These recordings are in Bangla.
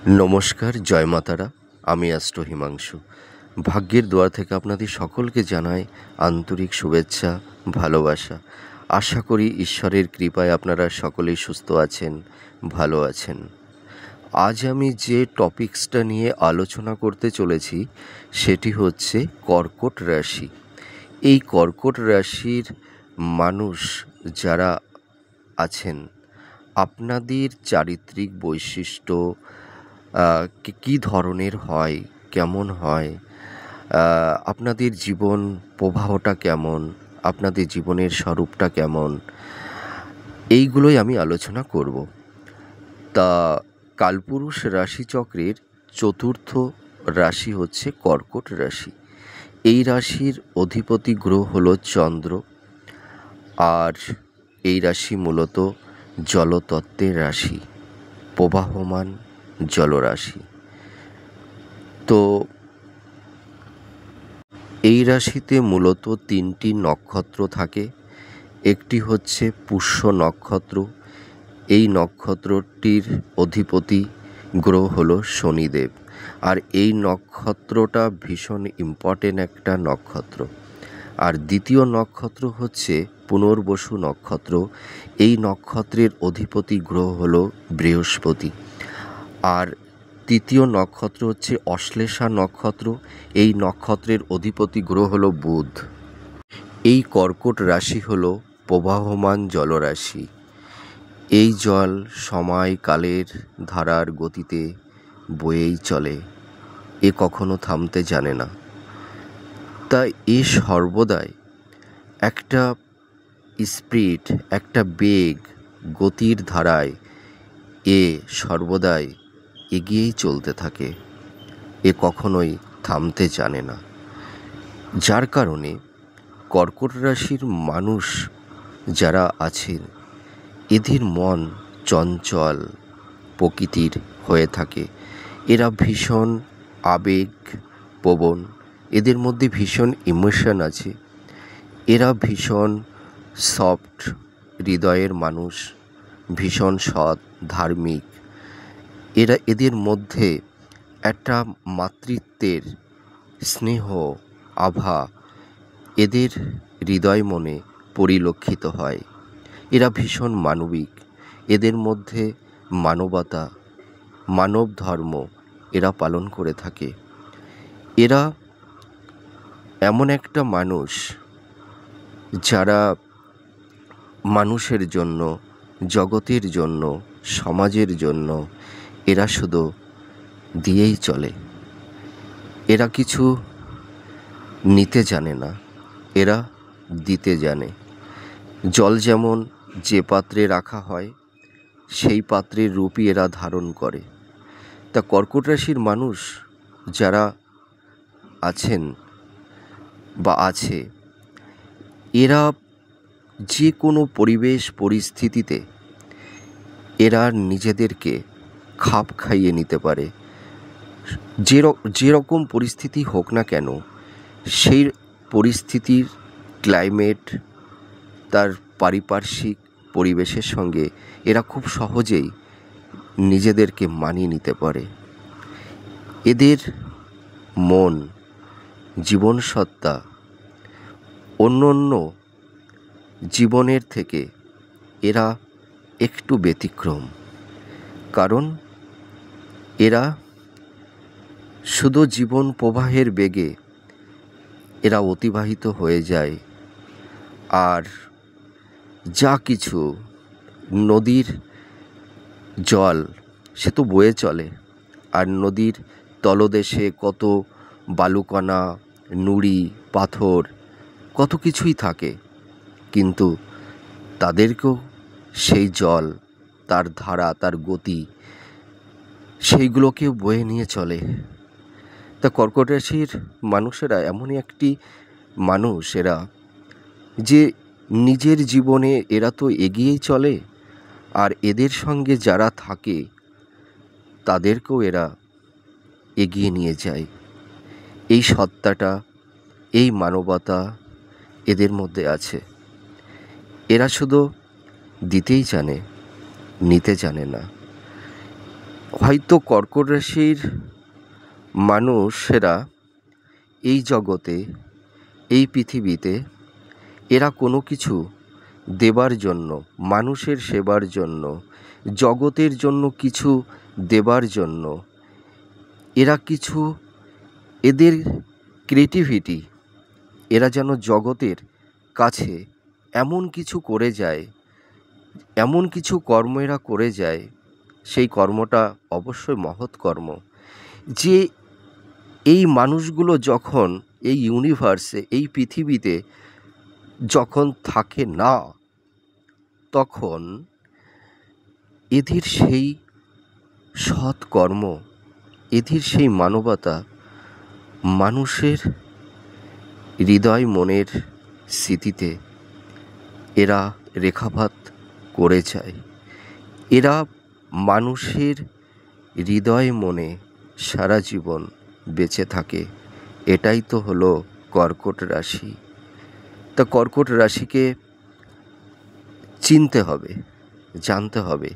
নমস্কার, জয় মাতারা। আমি অ্যাস্ট্রো হিমাংশু। ভাগ্যের দুয়ার থেকে আপনাদের সকলকে জানাই আন্তরিক শুভেচ্ছা, ভালোবাসা। আশা করি ঈশ্বরের কৃপায় আপনারা সকলেই সুস্থ আছেন, ভালো আছেন। আজ আমি যে টপিকসটা নিয়ে আলোচনা করতে চলেছি সেটি হচ্ছে কর্কট রাশি। এই কর্কট রাশির মানুষ যারা আছেন, আপনাদের চারিত্রিক বৈশিষ্ট্য কী ধরনের হয়, কেমন হয়, আপনাদের জীবন প্রবাহটা কেমন, আপনাদের জীবনের স্বরূপটা কেমন, এইগুলোই আমি আলোচনা করব। তা কালপুরুষ রাশিচক্রের চতুর্থ রাশি হচ্ছে কর্কট রাশি। এই রাশির অধিপতি গ্রহ হলো চন্দ্র, আর এই রাশি মূলত জলতত্ত্বের রাশি, প্রবাহমান জলরাশি। তো এই রাশিতে মূলত তিনটি নক্ষত্র থাকে। একটি হচ্ছে পুষ্য নক্ষত্র। এই নক্ষত্রটির অধিপতি গ্রহ হলো শনিদেব, আর এই নক্ষত্রটা ভীষণ ইম্পর্টেন্ট একটা নক্ষত্র। আর দ্বিতীয় নক্ষত্র হচ্ছে পুনর্বসু নক্ষত্র। এই নক্ষত্রের অধিপতি গ্রহ হলো বৃহস্পতি। আর তৃতীয় নক্ষত্র হচ্ছে অশ্লেষা নক্ষত্র। এই নক্ষত্রের অধিপতি গ্রহ হলো বুধ। এই কর্কট রাশি হলো প্রবাহমান জলরাশি। এই জল সময় কালের ধারার গতিতে বয়েই চলে, এ কখনো থামতে জানে না। তাই এ সর্বদাই একটা স্পিড, একটা বেগ, গতির ধারায় এ সর্বদাই এগিয়েই চলতে থাকে, এ কখনোই থামতে জানে না। যার কারণে কর্কট রাশির মানুষ যারা আছেন, এদের মন চঞ্চল প্রকৃতির হয়ে থাকে। এরা ভীষণ আবেগপ্রবণ, এদের মধ্যে ভীষণ ইমোশন আছে। এরা ভীষণ সফট হৃদয়ের মানুষ, ভীষণ সৎ, ধার্মিক। এদের মধ্যে একটা মাতৃত্বের স্নেহ আভা এদের হৃদয় মনে পরিলক্ষিত হয়। এরা ভীষণ মানবিক, এদের মধ্যে মানবতা, মানব ধর্ম এরা পালন করে থাকে। এরা এমন একটা মানুষ যারা মানুষের জন্য, জগতের জন্য, সমাজের জন্য এরা শুধু দিয়েই চলে। এরা কিছু নিতে জানে না, এরা দিতে জানে। জল যেমন যে পাত্রে রাখা হয় সেই পাত্রের রূপই এরা ধারণ করে। তা কর্কট রাশির মানুষ যারা আছেন বা আছে, এরা যে কোনো পরিবেশ পরিস্থিতিতে এরা নিজেদেরকে খাপ খাইয়ে নিতে পারে। যেরকম পরিস্থিতি হোক না কেন, সেই পরিস্থিতির ক্লাইমেট, তার পারিপার্শ্বিক পরিবেশের সঙ্গে এরা খুব সহজেই নিজেদেরকে মানিয়ে নিতে পারে। এদের মন, জীবনসত্তা অন্য অন্য জীবনের থেকে এরা একটু ব্যতিক্রম। কারণ এরা শুধু জীবন প্রবাহের বেগে এরা অতিবাহিত হয়ে যায়। আর যা কিছু নদীর জল সে তো বয়ে চলে, আর নদীর তলদেশে কত বালুকণা, নুড়ি, পাথর কত কিছুই থাকে, কিন্তু তাদেরকেও সেই জল, তার ধারা, তার গতি সেইগুলোকেও বয়ে নিয়ে চলে। তা কর্কট রাশির মানুষেরা এমনই একটি মানুষ এরা, যে নিজের জীবনে এরা তো এগিয়েই চলে, আর এদের সঙ্গে যারা থাকে তাদেরকেও এরা এগিয়ে নিয়ে যায়। এই সত্তাটা, এই মানবতা এদের মধ্যে আছে। এরা শুধু দিতেই জানে, নিতে জানে না। হয়তো কর্কট রাশির মানুষেরা এই জগতে, এই পৃথিবীতে এরা কোনো কিছু দেবার জন্য, মানুষের সেবার জন্য, জগতের জন্য কিছু দেবার জন্য এরা কিছু, এদের ক্রিয়েটিভিটি, এরা যেন জগতের কাছে এমন কিছু করে যায়, এমন কিছু কর্ম এরা করে যায়, সেই কর্মটা অবশ্যই মহৎ কর্ম। যে এই মানুষগুলো যখন এই ইউনিভার্সে, এই পৃথিবীতে যখন থাকে না, তখন এদের সেই সৎকর্ম, এদের সেই মানবতা মানুষের হৃদয় মনের স্মৃতিতে এরা রেখাপাত করে যায়। এরা মানুষের হৃদয় মনে সারা জীবন বেঁচে থাকে। এটাই তো হলো কর্কট রাশি। তা কর্কট রাশিকে চিনতে হবে, জানতে হবে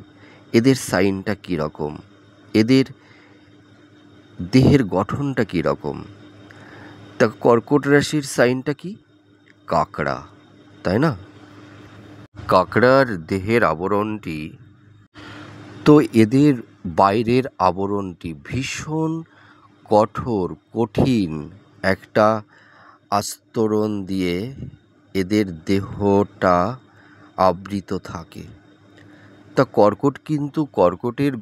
এদের সাইনটা কীরকম, এদের দেহের গঠনটা কীরকম। তা কর্কট রাশির সাইনটা কি? কাঁকড়া, তাই না? কাঁকড়ার দেহের আবরণটি, তো এদের বাইরের আবরণটি ভীষণ কঠোর, কঠিন একটা আস্তরণ দিয়ে এদের দেহটা আবৃত থাকে। তা কর্কট কিন্তু কর্কটের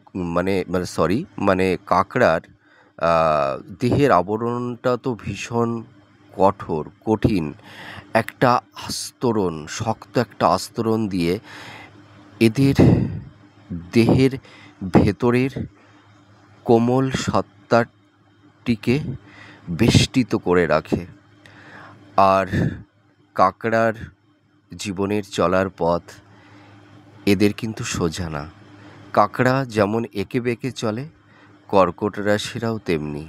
কাঁকড়ার দেহের আবরণটা তো ভীষণ কঠোর, কঠিন একটা আস্তরণ, শক্ত একটা আস্তরণ দিয়ে এদের দেহের ভেতরের কোমল সত্তাটিকে বেষ্টিত করে রাখে। আর কাঁকড়ার জীবনের চলার পথ এদের কিন্তু সোজা না। কাঁকড়া যেমন এঁকে বেঁকে চলে, কর্কট রাশিরাও তেমনি।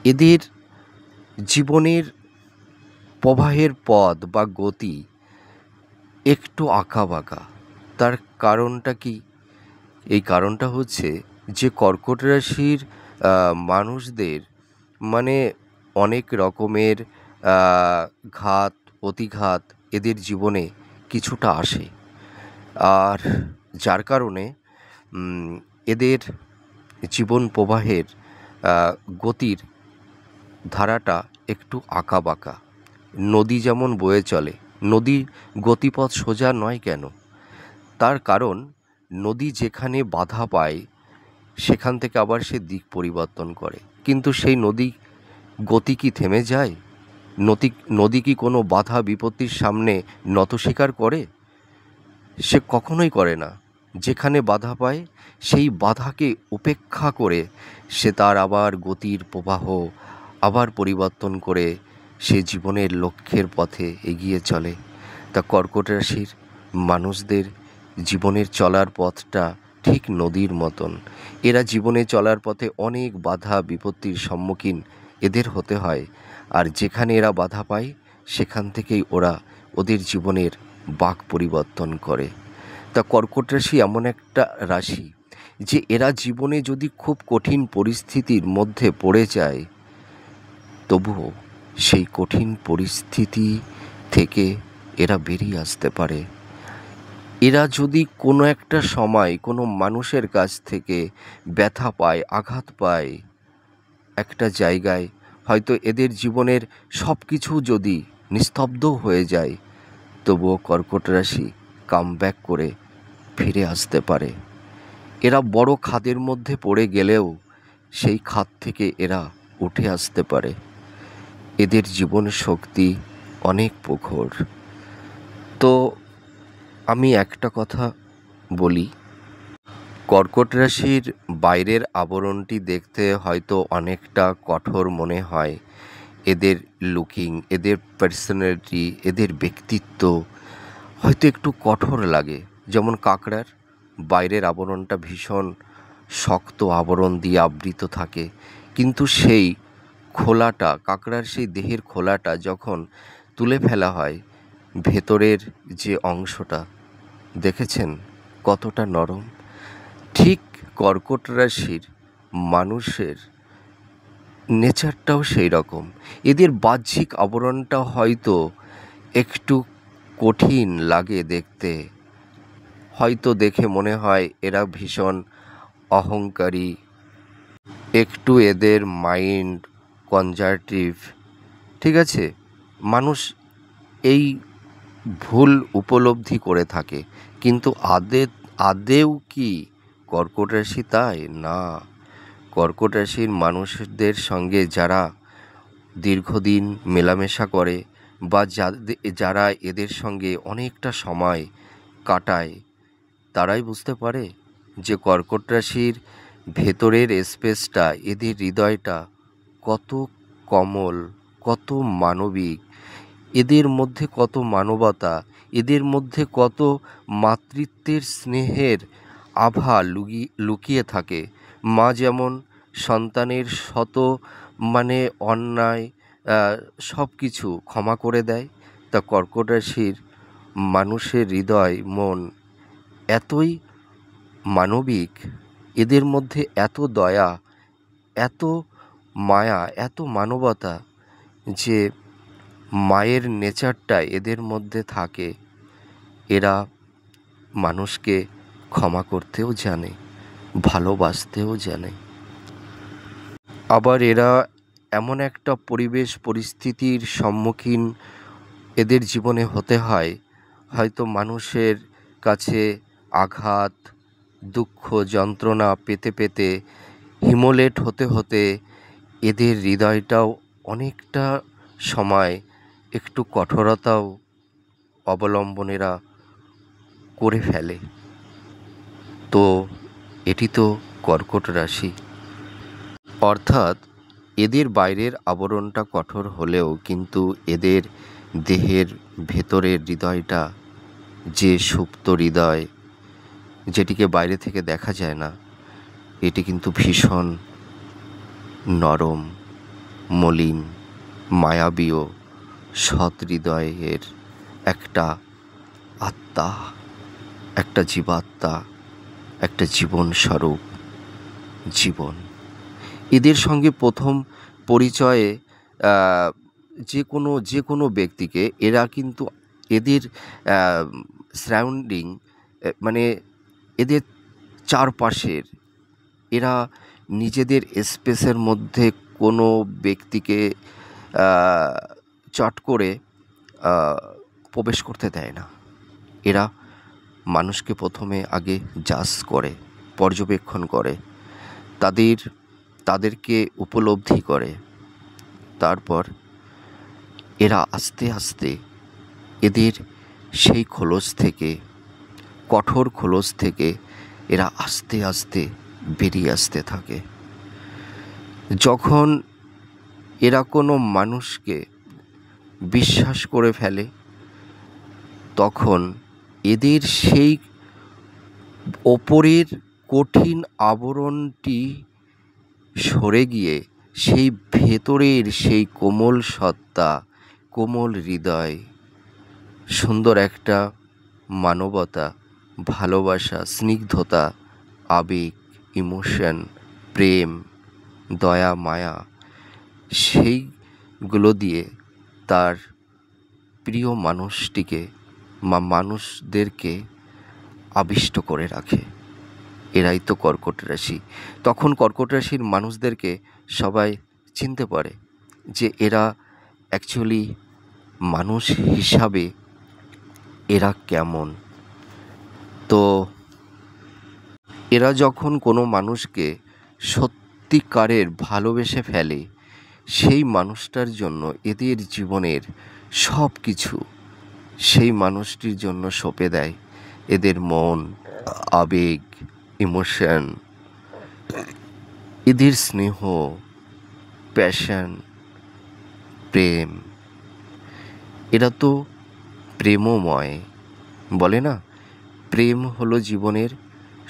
এদের জীবনের প্রবাহের পথ বা গতি একটু আঁকাবাঁকা। তার কারণটা কি? এই কারণটা হচ্ছে যে কর্কট রাশির মানুষদের অনেক রকমের ঘাত প্রতিঘাত এদের জীবনে কিছুটা আসে, আর যার কারণে এদের জীবন প্রবাহের গতির ধারাটা একটু আঁকাবাঁকা। নদী যেমন বয়ে চলে, নদীর গতিপথ সোজা নয় কেন? তার কারণ নদী যেখানে বাধা পায় সেখান থেকে আবার সে দিক পরিবর্তন করে। কিন্তু সেই নদী গতি কি থেমে যায়? নদী কি কোনো বাধা বিপত্তির সামনে নত স্বীকার করে? সে কখনোই করে না। যেখানে বাধা পায় সেই বাধাকে উপেক্ষা করে সে তার আবার গতির প্রবাহ আবার পরিবর্তন করে সে জীবনের লক্ষ্যের পথে এগিয়ে চলে। তা কর্কট রাশির মানুষদের জীবনের চলার পথটা ঠিক নদীর মতন। এরা জীবনে চলার পথে অনেক বাধা বিপত্তির সম্মুখীন এদের হতে হয়, আর যেখানে এরা বাধা পায় সেখান থেকেই ওরা ওদের জীবনের বাঁক পরিবর্তন করে। তা কর্কট রাশি এমন একটা রাশি যে এরা জীবনে যদি খুব কঠিন পরিস্থিতির মধ্যে পড়ে যায়, তবুও সেই কঠিন পরিস্থিতি থেকে এরা বেরিয়ে আসতে পারে। এরা যদি কোনো একটা সময় কোনো মানুষের কাছ থেকে ব্যথা পায়, আঘাত পায়, একটা জায়গায় হয়তো এদের জীবনের সব কিছু যদি নিস্তব্ধ হয়ে যায়, তবুও কর্কট রাশি কামব্যাক করে ফিরে আসতে পারে। এরা বড় খাদের মধ্যে পড়ে গেলেও সেই খাদ থেকে এরা উঠে আসতে পারে। এদের জীবন শক্তি অনেক প্রখর। তো আমি একটা কথা বলি, কর্কট রাশির বাইরের আবরণটি দেখতে হয়তো অনেকটা কঠোর মনে হয়। এদের লুকিং, এদের পার্সোনালিটি, এদের ব্যক্তিত্ব হয়তো একটু কঠোর লাগে। যেমন কাঁকড়ার বাইরের আবরণটা ভীষণ শক্ত আবরণ দিয়ে আবৃত থাকে, কিন্তু সেই খোলাটা, কাঁকড়ার সেই দেহের খোলাটা যখন তুলে ফেলা হয়, ভেতরের যে অংশটা দেখেছেন কতটা নরম। ঠিক কর্কট রাশির মানুষের নেচারটাও সেই রকম। এদের বাহ্যিক আবরণটা হয়তো একটু কঠিন লাগে দেখতে, হয়তো দেখে মনে হয় এরা ভীষণ অহংকারী, একটু এদের মাইন্ড কনজারভেটিভ, ঠিক আছে? মানুষ এই ভুল উপলব্ধি করে থাকে, কিন্তু আদেও কি কর্কট রাশি তাই? না। কর্কট রাশির মানুষদের সঙ্গে যারা দীর্ঘদিন মেলামেশা করে বা যারা এদের সঙ্গে অনেকটা সময় কাটায়, তারাই বুঝতে পারে যে কর্কট রাশির ভেতরের স্পেসটা, এদের হৃদয়টা কত কোমল, কত মানবিক, এদের মধ্যে কত মানবতা, এদের মধ্যে কত মাতৃত্বের স্নেহের আভা লুকিয়ে থাকে। মা যেমন সন্তানের শত অন্যায় সব কিছু ক্ষমা করে দেয়, তা কর্কট রাশির মানুষের হৃদয় মন এতই মানবিক, এদের মধ্যে এত দয়া, এত মায়া, এত মানবতা, যে মায়ের নেচারটা এদের মধ্যে থাকে। এরা মানুষকে ক্ষমা করতেও জানে, ভালোবাসতেও জানে। আবার এরা এমন একটা পরিস্থিতির সম্মুখীন এদের জীবনে হতে হয়, হয়তো মানুষের কাছে আঘাত, দুঃখ, যন্ত্রণা পেতে পেতে, হিমোলেট হতে হতে এদের হৃদয়টাও অনেকটা সময় একটু কঠোরতাও অবলম্বনেরা করে ফেলে। তো এটি তো কর্কট রাশি। অর্থাৎ এদের বাইরের আবরণটা কঠোর হলেও কিন্তু এদের দেহের ভেতরের হৃদয়টা, যে সুপ্ত হৃদয়, যেটিকে বাইরে থেকে দেখা যায় না, এটি কিন্তু ভীষণ নরম, মলিন, মায়াবীয়, সৎ হৃদয়ের একটা আত্মা, একটা জীবাত্মা, একটা জীবন স্বরূপ জীবন। এদের সঙ্গে প্রথম পরিচয়ে যে কোনো ব্যক্তিকে এরা কিন্তু এদের সারাউন্ডিং, এদের চারপাশের, এরা নিজেদের স্পেসের মধ্যে কোনো ব্যক্তিকে চট করে প্রবেশ করতে দেয় না। এরা মানুষকে প্রথমে আগে জাজ করে, পর্যবেক্ষণ করে, তাদেরকে উপলব্ধি করে, তারপর এরা আস্তে আস্তে এদের সেই খোলস থেকে, কঠোর খোলস থেকে এরা আস্তে আস্তে বেরিয়ে আসতে থাকে। যখন এরা কোনো মানুষকে বিশ্বাস করে ফেলে, তখন এদের সেই ওপরের কঠিন আবরণটি সরে গিয়ে সেই ভেতরের সেই কোমল সত্তা, কোমল হৃদয়, সুন্দর একটা মানবতা, ভালোবাসা, স্নিগ্ধতা, আবেগ, ইমোশন, প্রেম, দয়া, মায়া, সেইগুলো দিয়ে তার প্রিয় মানুষটিকে বা মানুষদেরকে আবিষ্ট করে রাখে। এরাই তো কর্কট রাশি। তখন কর্কট রাশির মানুষদেরকে সবাই চিনতে পারে যে এরা অ্যাকচুয়ালি মানুষ হিসাবে এরা কেমন। তো এরা যখন কোনো মানুষকে সত্যিকারের ভালোবেসে ফেলে, সেই মানুষটার জন্য এদের জীবনের সব কিছু সেই মানুষটির জন্য সঁপে দেয়। এদের মন, আবেগ, ইমোশন, এদের স্নেহ, প্যাশন, প্রেম, এরা তো প্রেমময়। বলে না, প্রেম হলো জীবনের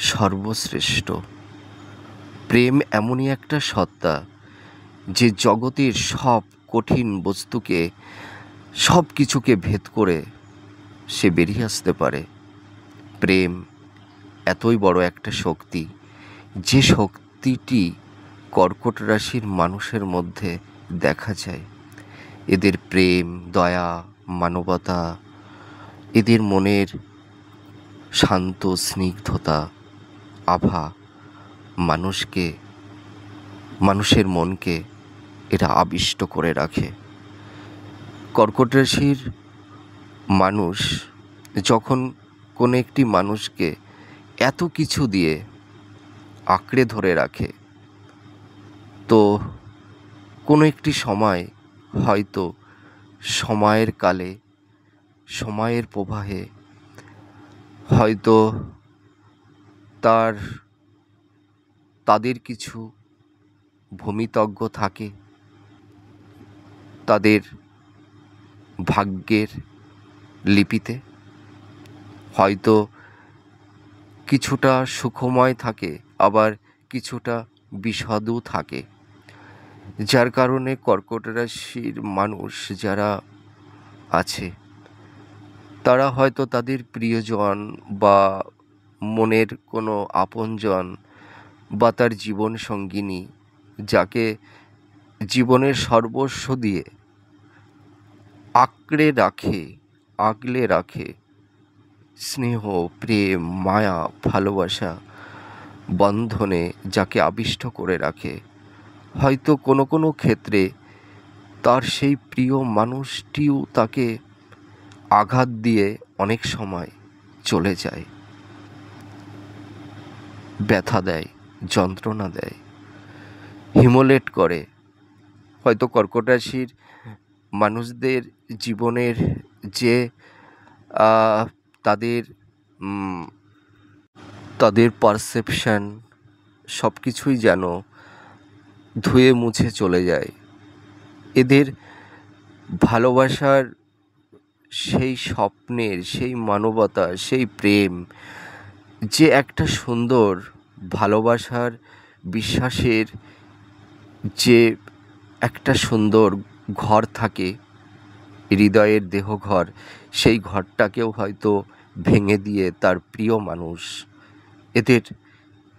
সর্বশ্রেষ্ঠ। প্রেম এমনই একটা সত্তা যে জগতের সব কঠিন বস্তুকে, সব কিছুকে ভেদ করে সে বেরিয়ে আসতে পারে। প্রেম এতই বড় একটা শক্তি যে শক্তিটি কর্কট রাশির মানুষের মধ্যে দেখা যায়, এদের প্রেম, দয়া, মানবতা, এদের মনের শান্ত স্নিগ্ধতা, আভা মানুষের মনকে এরা আবিষ্ট করে রাখে। কর্কট রাশির মানুষ যখন কোনো একটি মানুষকে এত কিছু দিয়ে আঁকড়ে ধরে রাখে, তো কোনো একটি সময় হয়তো সময়ের কালে, সময়ের প্রবাহে হয়তো তাদের কিছু ভূমিতজ্ঞ থাকে, তাদের ভাগ্যের লিপিতে হয়তো কিছুটা সুখময় থাকে, আবার কিছুটা বিষাদও থাকে, যার কারণে কর্কট রাশির মানুষ যারা আছে তারা হয়তো তাদের প্রিয়জন বা মনের কোনো আপনজন বা তার জীবন সঙ্গিনী, যাকে জীবনের সর্বস্ব দিয়ে আগলে রাখে, স্নেহ, প্রেম, মায়া, ভালোবাসা বন্ধনে যাকে আবিষ্ট করে রাখে, হয়তো কোনো কোনো ক্ষেত্রে তার সেই প্রিয় মানুষটিও তাকে আঘাত দিয়ে অনেক সময় চলে যায়, ব্যথা দেয়, যন্ত্রণা দেয়, হিমোলেট করে। হয়তো কর্কট রাশির মানুষদের জীবনের যে তাদের তাদের পারসেপশন সব কিছুই যেন ধুয়ে মুছে চলে যায়। এদের ভালোবাসার সেই স্বপ্নের, সেই মানবতা, সেই প্রেম, যে একটা সুন্দর ভালোবাসার, বিশ্বাসের যে একটা সুন্দর ঘর থাকে, হৃদয়ের দেহঘর, সেই ঘরটাকেও হয়তো ভেঙে দিয়ে তার প্রিয় মানুষ এদের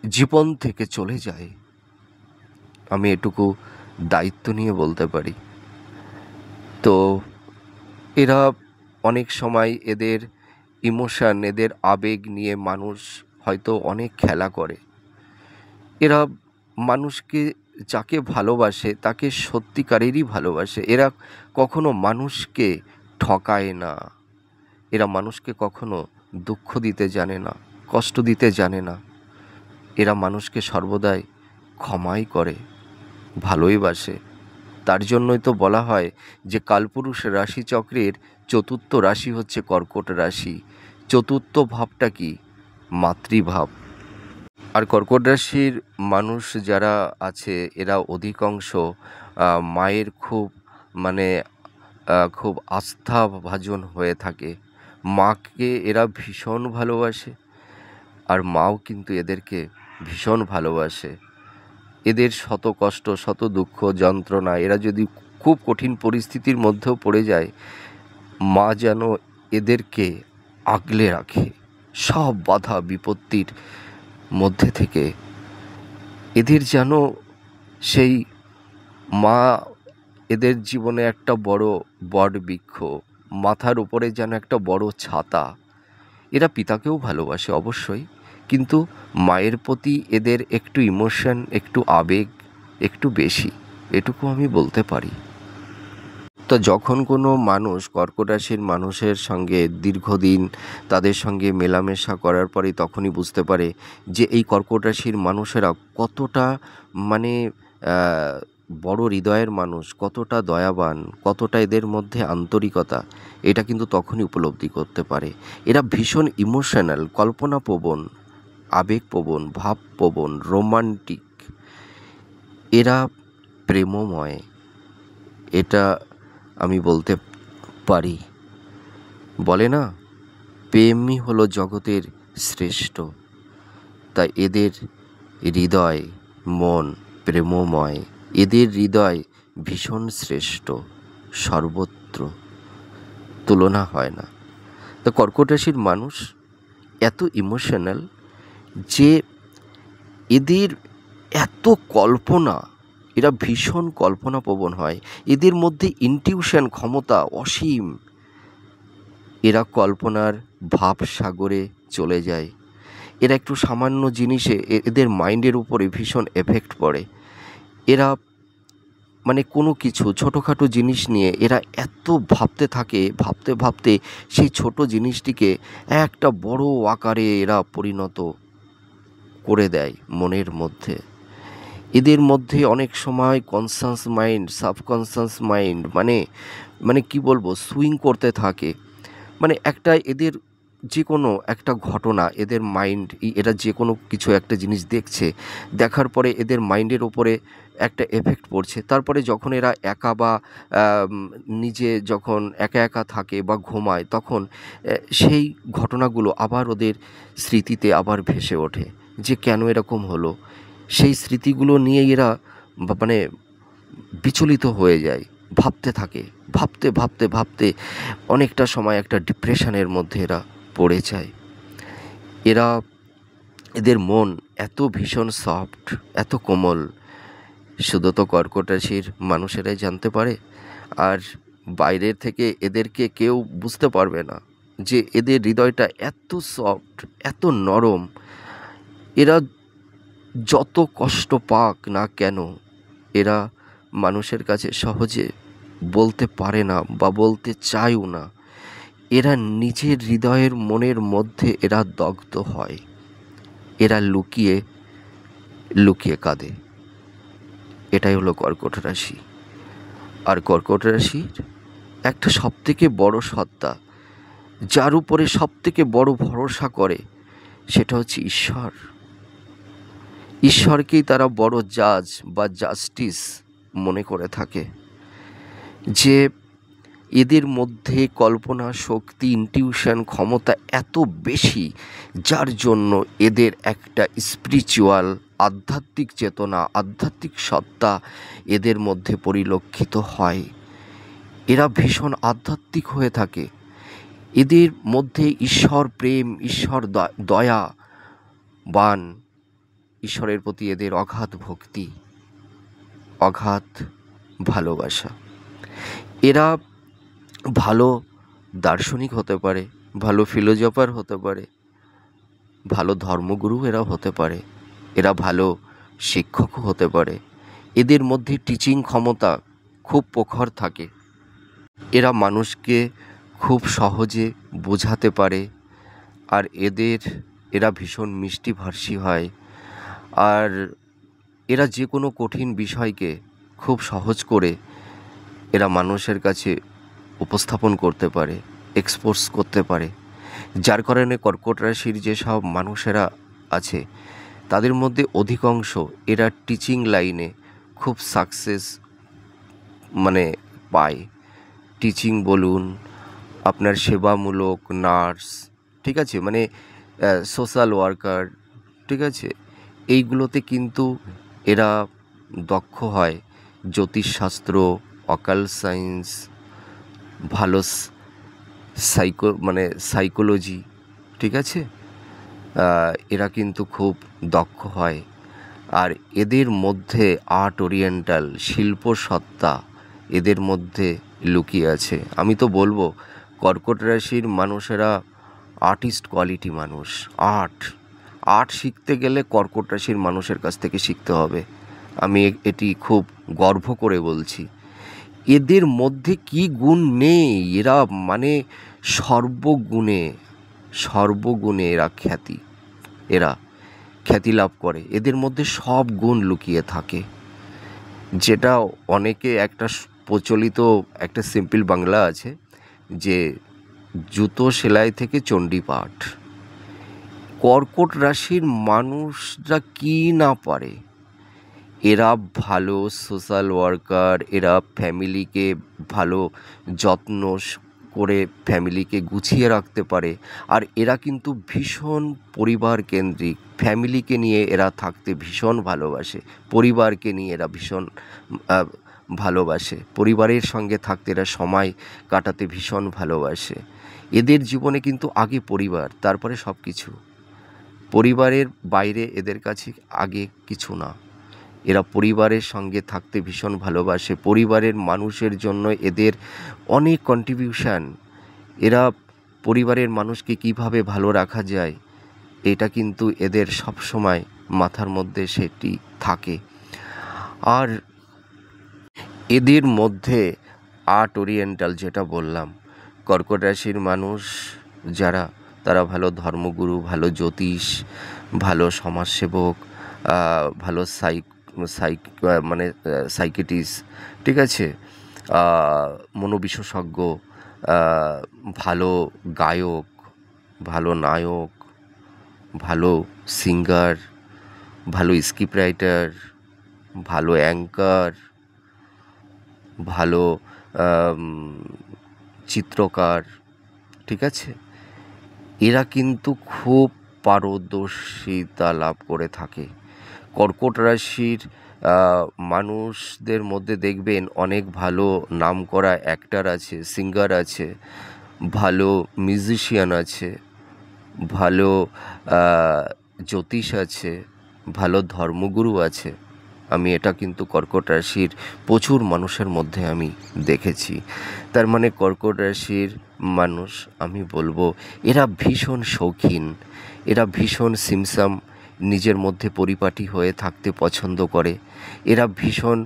জীবন থেকে চলে যায়। আমি এটুকু দায়িত্ব নিয়ে বলতে পারি। তো এরা অনেক সময় এদের ইমোশন, এদের আবেগ নিয়ে মানুষ হয়তো অনেক খেলা করে। এরা মানুষকে যাকে ভালোবাসে তাকে সত্যিকারেরই ভালোবাসে। এরা কখনো মানুষকে ঠকায় না, এরা মানুষকে কখনো দুঃখ দিতে জানে না, কষ্ট দিতে জানে না। এরা মানুষকে সর্বদাই ক্ষমাই করে, ভালোই বাসে। তার জন্যই তো বলা হয় যে কালপুরুষ রাশিচক্রের চতুর্থ রাশি হচ্ছে কর্কট রাশি। চতুর্থ ভাবটা কি? মাতৃভাব। আর কর্কট রাশির মানুষ যারা আছে এরা অধিকাংশ মায়ের খুব আস্থাভাজন হয়ে থাকে। মাকে এরা ভীষণ ভালোবাসে, আর মাও কিন্তু এদেরকে ভীষণ ভালোবাসে। এদের শত কষ্ট, শত দুঃখ, যন্ত্রণা, এরা যদি খুব কঠিন পরিস্থিতির মধ্যেও পড়ে যায়, মা যেন এদেরকে আগলে রাখে। সব বাধা বিপত্তির মধ্যে থেকে এদের যেন সেই মা এদের জীবনে একটা বড় বটবৃক্ষ, মাথার উপরে যেন একটা বড় ছাতা। এরা পিতাকেও ভালোবাসে অবশ্যই, কিন্তু মায়ের প্রতি এদের একটু ইমোশন, একটু আবেগ একটু বেশি, এটুকু আমি বলতে পারি। তো যখন কোনো মানুষ কর্কট রাশির মানুষের সঙ্গে দীর্ঘদিন তাদের সঙ্গে মেলামেশা করার পরে তখনই বুঝতে পারে যে এই কর্কট রাশির মানুষেরা কতটা মানে বড় হৃদয়ের মানুষ, কতটা দয়াবান, কতটা এদের মধ্যে আন্তরিকতা, এটা কিন্তু তখনই উপলব্ধি করতে পারে। এরা ভীষণ ইমোশনাল, কল্পনাপ্রবণ, আবেগপ্রবণ, ভাবপ্রবণ, রোমান্টিক, এরা প্রেমময়, এটা আমি বলতে পারি। বলে না, প্রেমই হলো জগতের শ্রেষ্ঠ। তাই এদের হৃদয়, মন প্রেমময়, এদের হৃদয় ভীষণ শ্রেষ্ঠ, সর্বত্র তুলনা হয় না। তো কর্কট রাশির মানুষ এত ইমোশনাল যে এদের এত কল্পনা, এরা ভীষণ কল্পনাপ্রবণ হয়, এদের মধ্যে ইনটিউশন ক্ষমতা অসীম। এরা কল্পনার ভাবসাগরে চলে যায়। এরা একটু সামান্য জিনিসে এদের মাইন্ডের উপরে ভীষণ এফেক্ট পড়ে। এরা মানে কোনো কিছু ছোটোখাটো জিনিস নিয়ে এরা এত ভাবতে থাকে, ভাবতে ভাবতে সেই ছোট জিনিসটিকে একটা বড় আকারে এরা পরিণত করে দেয় মনের মধ্যে। এদের মধ্যে অনেক সময় কনসাস মাইন্ড, সাবকনসাস মাইন্ড মানে কি বলবো, সুইং করতে থাকে। মানে একটা এদের যে কোনো একটা ঘটনা, এদের মাইন্ড, এরা যে কোনো কিছু একটা জিনিস দেখছে, দেখার পরে এদের মাইন্ডের ওপরে একটা এফেক্ট পড়ছে। তারপরে যখন এরা একা বা নিজে যখন একা একা থাকে বা ঘুমায়, তখন সেই ঘটনাগুলো আবার ওদের স্মৃতিতে আবার ভেসে ওঠে যে কেন এরকম হলো। সেই স্মৃতিগুলো নিয়ে এরা মানে বিচলিত হয়ে যায়, ভাবতে থাকে, ভাবতে ভাবতে ভাবতে অনেকটা সময় একটা ডিপ্রেশনের মধ্যে এরা পড়ে যায়। এদের মন এত ভীষণ সফট, এত কোমল, শুধু তো কর্কট রাশির মানুষেরাই জানতে পারে। আর বাইরের থেকে এদেরকে কেউ বুঝতে পারবে না যে এদের হৃদয়টা এত সফট, এত নরম। এরা যত কষ্ট পাক না কেন, এরা মানুষের কাছে সহজে বলতে পারে না বা বলতে চায়ও না। এরা নিজের হৃদয়ের মনের মধ্যে এরা দগ্ধ হয়, এরা লুকিয়ে লুকিয়ে কাঁদে। এটাই হলো কর্কট রাশি। আর কর্কট রাশির একটা সবথেকে বড় সত্তা, যার উপরে সবথেকে বড় ভরসা করে, সেটা হচ্ছে ঈশ্বর। ঈশ্বরকেই তারা বড় জাজ বা জাস্টিস মনে করে থাকে। যে এদের মধ্যে কল্পনা শক্তি, ইনটিউশন ক্ষমতা এত বেশি, যার জন্য এদের একটা স্পিরিচুয়াল, আধ্যাত্মিক চেতনা, আধ্যাত্মিক সত্তা এদের মধ্যে পরিলক্ষিত হয়। এরা ভীষণ আধ্যাত্মিক হয়ে থাকে। এদের মধ্যে ঈশ্বর প্রেম, ঈশ্বর দয়াবান, ঈশ্বরের প্রতি এদের অগাধ ভক্তি, অগাধ ভালোবাসা। এরা ভালো দার্শনিক হতে পারে, ভালো ফিলোজফার হতে পারে, ভালো ধর্মগুরু এরা হতে পারে, এরা ভালো শিক্ষকও হতে পারে। এদের মধ্যে টিচিং ক্ষমতা খুব প্রখর থাকে। এরা মানুষকে খুব সহজে বোঝাতে পারে। আর এরা ভীষণ মিষ্টিভাষী হয়। আর এরা যে কোনো কঠিন বিষয়কে খুব সহজ করে এরা মানুষের কাছে উপস্থাপন করতে পারে, এক্সপোজ করতে পারে। যার কারণে কর্কট রাশির যেসব মানুষেরা আছে, তাদের মধ্যে অধিকাংশ এরা টিচিং লাইনে খুব সাকসেস পায়। টিচিং বলুন, আপনার সেবামূলক নার্স, ঠিক আছে, সোশ্যাল ওয়ার্কার, ঠিক আছে, এইগুলোতে কিন্তু এরা দক্ষ হয়। জ্যোতিষশাস্ত্র, অকাল্ট সায়েন্স, ভালো সাইকোলজি, ঠিক আছে, এরা কিন্তু খুব দক্ষ হয়। আর এদের মধ্যে আর্ট ওরিয়েন্টাল, শিল্প সত্তা এদের মধ্যে লুকিয়ে আছে। আমি তো বলবো কর্কট রাশির মানুষেরা আর্টিস্ট কোয়ালিটি মানুষ। আর্ট শিখতে গেলে কর্কট রাশির মানুষের কাছ থেকে শিখতে হবে। আমি এটি খুব গর্ব করে বলছি। এদের মধ্যে কি গুণ নেই, এরা সর্বগুণে এরা খ্যাতি লাভ করে। এদের মধ্যে সব গুণ লুকিয়ে থাকে, যেটা অনেকে একটা প্রচলিত একটা সিম্পল বাংলা আছে যে জুতো সেলাই থেকে চণ্ডীপাঠ। কর্কট রাশির মানুষরা কি না পারে। এরা ভালো সোশ্যাল ওয়ার্কার, এরা ফ্যামিলিকে ভালো যত্ন করে ফ্যামিলিকে গুছিয়ে রাখতে পারে। আর এরা কিন্তু ভীষণ পরিবার কেন্দ্রিক, ফ্যামিলিকে নিয়ে এরা থাকতে ভীষণ ভালোবাসে, পরিবারকে নিয়ে এরা ভীষণ ভালোবাসে, পরিবারের সঙ্গে থাকতে এরা সময় কাটাতে ভীষণ ভালোবাসে। এদের জীবনে কিন্তু আগে পরিবার, তারপরে সব কিছু। পরিবারের বাইরে এদের কাছে আগে কিছু না। এরা পরিবারের সঙ্গে থাকতে ভীষণ ভালোবাসে। পরিবারের মানুষের জন্য এদের অনেক কন্ট্রিবিউশন। এরা পরিবারের মানুষকে কিভাবে ভালো রাখা যায় এটা কিন্তু এদের সবসময় মাথার মধ্যে সেটি থাকে। আর এদের মধ্যে আর্ট ওরিয়েন্টাল যেটা বললাম, কর্কট রাশির মানুষ যারা, তারা ভালো ধর্মগুরু, ভালো জ্যোতিষ, ভালো সমাজসেবক, ভালো মানে সাইকিয়াট্রিস্ট, ঠিক আছে, মনোবিশেষজ্ঞ, ভালো গায়ক, ভালো নায়ক, ভালো সিঙ্গার, ভালো স্ক্রিপ্ট রাইটার, ভালো অ্যাঙ্কার, ভালো আম, চিত্রকার, ঠিক আছে, এরা কিন্তু খুব পারদর্শিতা লাভ করে থাকে। কর্কট রাশির মানুষদের মধ্যে দেখবেন অনেক ভালো নামকরা অ্যাক্টর আছে, সিঙ্গার আছে, ভালো মিউজিশিয়ান আছে, ভালো জ্যোতিষ আছে, ভালো ধর্মগুরু আছে। আমি এটা কিন্তু কর্কট রাশির প্রচুর মানুষের মধ্যে আমি দেখেছি। তার মানে কর্কট রাশির মানুষ, আমি বলবো এরা ভীষণ শৌখিন, এরা ভীষণ সিমসাম, নিজের মধ্যে পরিপাটি হয়ে থাকতে পছন্দ করে। এরা ভীষণ,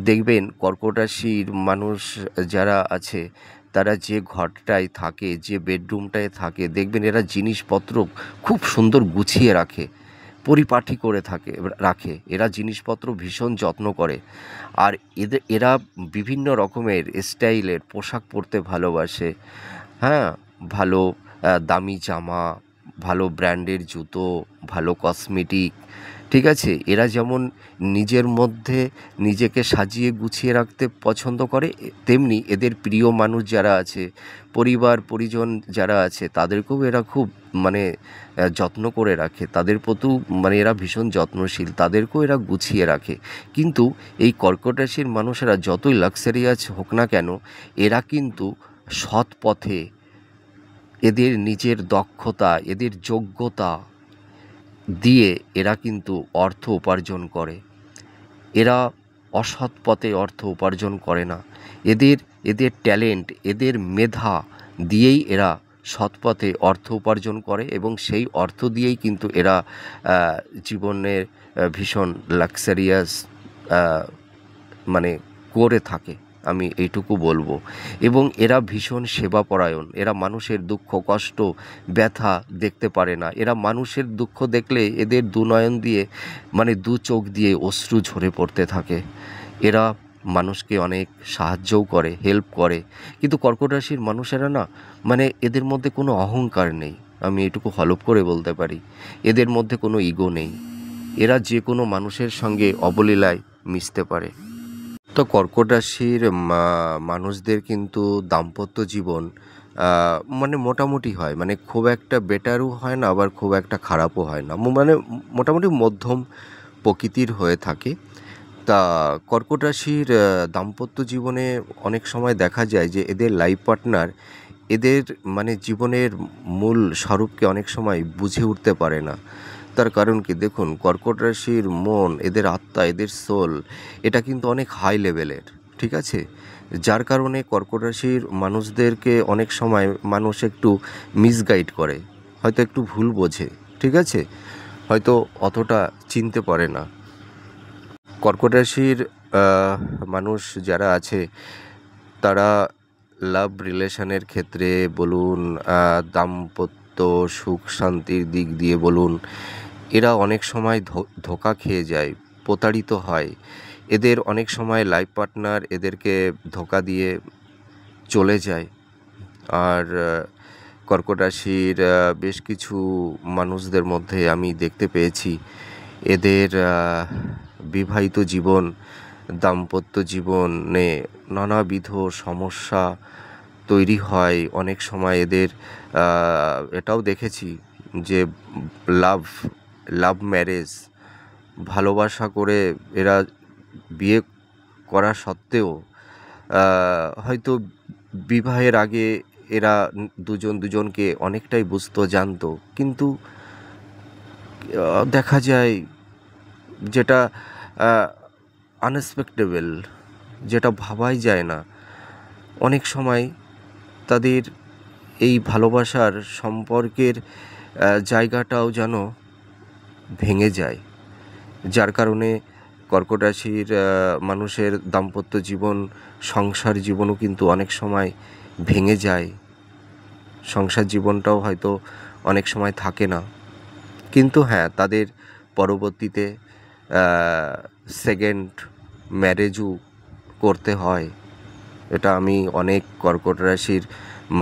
দেখবেন কর্কট রাশির মানুষ যারা আছে তারা যে ঘরটায় থাকে, যে বেডরুমটায় থাকে, দেখবেন এরা জিনিসপত্র খুব সুন্দর গুছিয়ে রাখে, পরিপাটি করে রাখে। এরা জিনিসপত্র ভীষণ যত্ন করে। আর এরা বিভিন্ন রকমের স্টাইলের পোশাক পরতে ভালোবাসে। হ্যাঁ, ভালো দামি জামা, ভালো ব্র্যান্ডের জুতো, ভালো কসমেটিক, ঠিক আছে, এরা যেমন নিজের মধ্যে নিজেকে সাজিয়ে গুছিয়ে রাখতে পছন্দ করে, তেমনি এদের প্রিয় মানুষ যারা আছে, পরিবার পরিজন যারা আছে, তাদেরকেও এরা খুব মানে যত্ন করে রাখে। তাদের প্রতি মানে এরা ভীষণ যত্নশীল, তাদেরকেও এরা গুছিয়ে রাখে। কিন্তু এই কর্কট রাশির মানুষেরা যতই লাক্সারিয়াস হোক না কেন, এরা কিন্তু সৎ পথে, এদের নিজের দক্ষতা, এদের যোগ্যতা দিয়ে এরা কিন্তু অর্থ উপার্জন করে। এরা অসৎ পথে অর্থ উপার্জন করে না। এদের ট্যালেন্ট, এদের মেধা দিয়েই এরা সৎ পথে অর্থ উপার্জন করে, এবং সেই অর্থ দিয়েই কিন্তু এরা জীবনের ভীষণ লাক্সারিয়াস মানে করে থাকে, আমি এইটুকু বলবো। এবং এরা ভীষণ সেবাপরায়ণ। এরা মানুষের দুঃখ কষ্ট ব্যথা দেখতে পারে না। এরা মানুষের দুঃখ দেখলে এদের দু নয়ন দিয়ে মানে দু চোখ দিয়ে অশ্রু ঝরে পড়তে থাকে। এরা মানুষকে অনেক সাহায্যও করে, হেল্প করে। কিন্তু কর্কট রাশির মানুষেরা না, মানে এদের মধ্যে কোনো অহংকার নেই, আমি এটুকু হলফ করে বলতে পারি। এদের মধ্যে কোনো ইগো নেই। এরা যে কোনো মানুষের সঙ্গে অবলীলায় মিশতে পারে। তো কর্কট রাশির মানুষদের কিন্তু দাম্পত্য জীবন মানে মোটামুটি হয়, মানে খুব একটা বেটারও হয় না, আবার খুব একটা খারাপও হয় না, মানে মোটামুটি মধ্যম প্রকৃতির হয়ে থাকে। তা কর্কট রাশির দাম্পত্য জীবনে অনেক সময় দেখা যায় যে এদের লাইফ পার্টনার এদের মানে জীবনের মূল স্বরূপকে অনেক সময় বুঝে উঠতে পারে না। তার কারণ কি, দেখুন, কর্কট রাশির মন, এদের আত্মা, এদের সোল, এটা কিন্তু অনেক হাই লেভেলের, ঠিক আছে, যার কারণে কর্কট রাশির মানুষদেরকে অনেক সময় মানুষ একটু মিসগাইড করে, হয়তো একটু ভুল বোঝে, ঠিক আছে, হয়তো অতটা চিনতে পারে না। কর্কট রাশির মানুষ যারা আছে তারা লাভ রিলেশনের ক্ষেত্রে বলুন, দাম্পত্য সুখ শান্তির দিক দিয়ে বলুন, এরা অনেক সময় ধোঁকা খেয়ে যায়, প্রতারিত হয়। এদের অনেক সময় লাইফ পার্টনার এদেরকে ধোঁকা দিয়ে চলে যায়। আর কর্কট রাশির বেশ কিছু মানুষদের মধ্যে আমি দেখতে পেয়েছি এদের বিবাহিত জীবন, দাম্পত্য জীবনে নানাবিধ সমস্যা তৈরি হয়। অনেক সময় এদের এটাও দেখেছি যে লাভ ম্যারেজ, ভালোবাসা করে এরা বিয়ে করা সত্ত্বেও হয়তো বিবাহের আগে এরা দুজন দুজনকে অনেকটাই বুঝতো, জানতো, কিন্তু দেখা যায় যেটা আনএক্সপেক্টেবল, যেটা ভাবাই যায় না। অনেক সময় তাদের এই ভালোবাসার সম্পর্কের জায়গাটাও যেন ভেঙে যায়, যার কারণে কর্কট রাশির মানুষের দাম্পত্য জীবন, সংসার জীবনও কিন্তু অনেক সময় ভেঙে যায়। সংসার জীবনটাও হয়তো অনেক সময় থাকে না, কিন্তু হ্যাঁ, তাদের পরবর্তীতে সেকেন্ড ম্যারেজও করতে হয়। এটা আমি অনেক কর্কট রাশির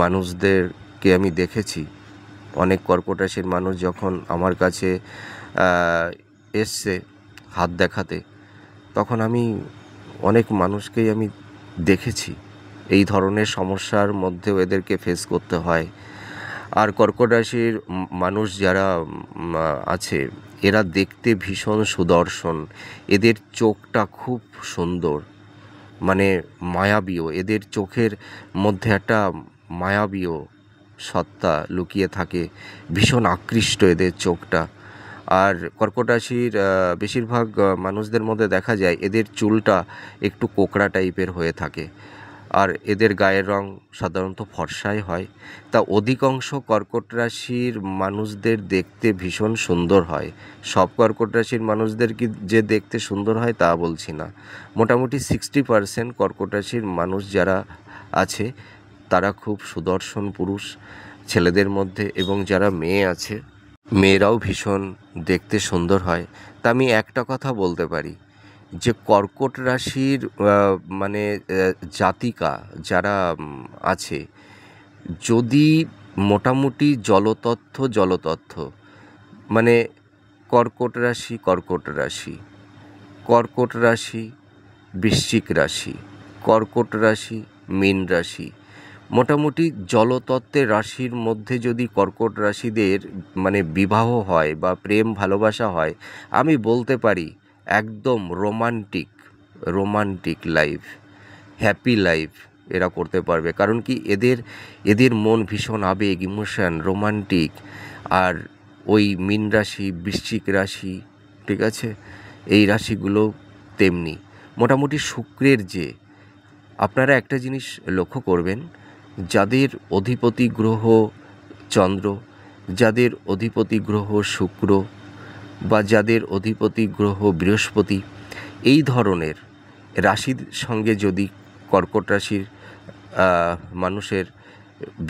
মানুষদেরকে আমি দেখেছি। অনেক কর্কট রাশির মানুষ যখন আমার কাছে এসছে হাত দেখাতে, তখন আমি অনেক মানুষকেই আমি দেখেছি এই ধরনের সমস্যার মধ্যেও এদেরকে ফেস করতে হয়। আর কর্কট রাশির মানুষ যারা আছে, এরা দেখতে ভীষণ সুদর্শন। এদের চোখটা খুব সুন্দর, মানে মায়াবীয়। এদের চোখের মধ্যে একটা মায়াবীয় সত্তা লুকিয়ে থাকে, ভীষণ আকৃষ্ট এদের চোখটা। আর কর্কট রাশির বেশিরভাগ মানুষদের মধ্যে দেখা যায় এদের চুলটা একটু কোকড়া টাইপের হয়ে থাকে, আর এদের গায়ের রং সাধারণত ফর্সাই হয়। তা অধিকাংশ কর্কট রাশির মানুষদের দেখতে ভীষণ সুন্দর হয়। সব কর্কট রাশির মানুষদের কি যে দেখতে সুন্দর হয় তা বলছি না, মোটামুটি 60% কর্কট রাশির মানুষ যারা আছে তারা খুব সুদর্শন পুরুষ ছেলেদের মধ্যে, এবং যারা মেয়ে আছে মেয়েরাও ভীষণ দেখতে সুন্দর হয়। তা আমি একটা কথা বলতে পারি যে কর্কট রাশির মানে জাতিকা যারা আছে, যদি মোটামুটি জলতত্ত্ব মানে কর্কট রাশি, কর্কট রাশি, বৃশ্চিক রাশি, কর্কট রাশি, মীন রাশি, মোটামুটি জলতত্ত্বের রাশির মধ্যে যদি কর্কট রাশিদের মানে বিবাহ হয় বা প্রেম ভালোবাসা হয়, আমি বলতে পারি একদম রোমান্টিক লাইফ, হ্যাপি লাইফ এরা করতে পারবে। কারণ কি, এদের মন ভীষণ আবেগ, ইমোশন, রোমান্টিক। আর ওই মীন রাশি, বৃশ্চিক রাশি, ঠিক আছে, এই রাশিগুলো তেমনি। মোটামুটি শুক্রের যে, আপনারা একটা জিনিস লক্ষ্য করবেন, যাদের অধিপতি গ্রহ চন্দ্র, যাদের অধিপতি গ্রহ শুক্র, বা যাদের অধিপতি গ্রহ বৃহস্পতি, এই ধরনের রাশির সঙ্গে যদি কর্কট রাশির মানুষের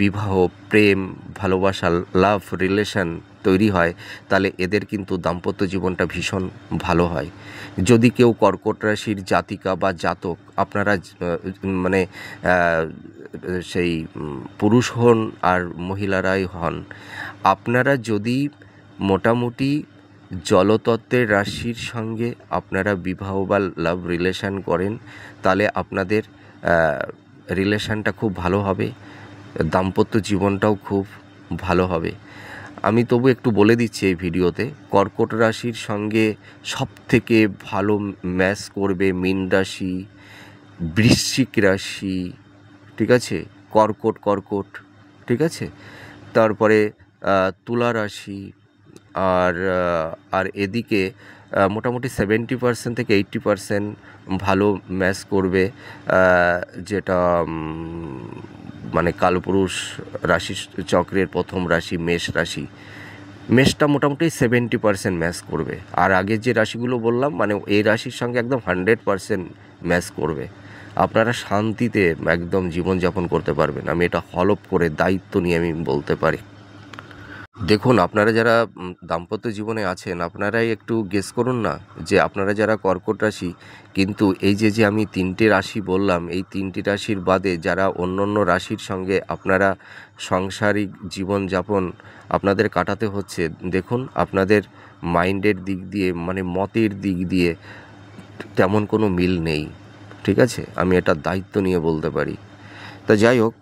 বিবাহ, প্রেম, ভালোবাসা, লাভ রিলেশন তৈরি হয়, তাহলে এদের কিন্তু দাম্পত্য জীবনটা ভীষণ ভালো হয়। যদি কেউ কর্কট রাশির জাতিকা বা জাতক, আপনারা মানে সেই পুরুষ হন আর মহিলারাই হন, আপনারা যদি মোটামুটি জলতত্ত্বের রাশির সঙ্গে আপনারা বিবাহ বা লাভ রিলেশন করেন, তাহলে আপনাদের রিলেশনটা খুব ভালো হবে, দাম্পত্য জীবনটাও খুব ভালো হবে। আমি তবু একটু বলে দিচ্ছি এই ভিডিওতে, কর্কট রাশির সঙ্গে সবথেকে ভালো ম্যাচ করবে মীন রাশি, বৃশ্চিক রাশি, ঠিক আছে, কর্কট, ঠিক আছে, তারপরে তুলা রাশি, আর এদিকে মোটামুটি 70% থেকে 80% ভালো ম্যাচ করবে যেটা মানে কালপুরুষ রাশি চক্রের প্রথম রাশি মেষ রাশি। মেষটা মোটামুটি 70% ম্যাচ করবে। আর আগে যে রাশিগুলো বললাম, মানে এই রাশির সঙ্গে একদম 100% ম্যাচ করবে। আপনারা শান্তিতে একদম জীবনযাপন করতে পারবেন, আমি এটা হলফ করে দায়িত্ব নিয়ে আমি বলতে পারি। দেখুন, আপনারা যারা দাম্পত্য জীবনে আছেন, আপনারাই একটু গেস করুন না যে আপনারা যারা কর্কট রাশি, কিন্তু এই যে আমি 3টে রাশি বললাম, এই 3টি রাশির বাদে যারা অন্য রাশির সঙ্গে আপনারা সাংসারিক জীবনযাপন আপনাদের কাটাতে হচ্ছে, দেখুন আপনাদের মাইন্ডের দিক দিয়ে, মানে মতের দিক দিয়ে তেমন কোনো মিল নেই, ঠিক আছে, আমি এটা দায়িত্ব নিয়ে বলতে পারি। তা যাই হোক,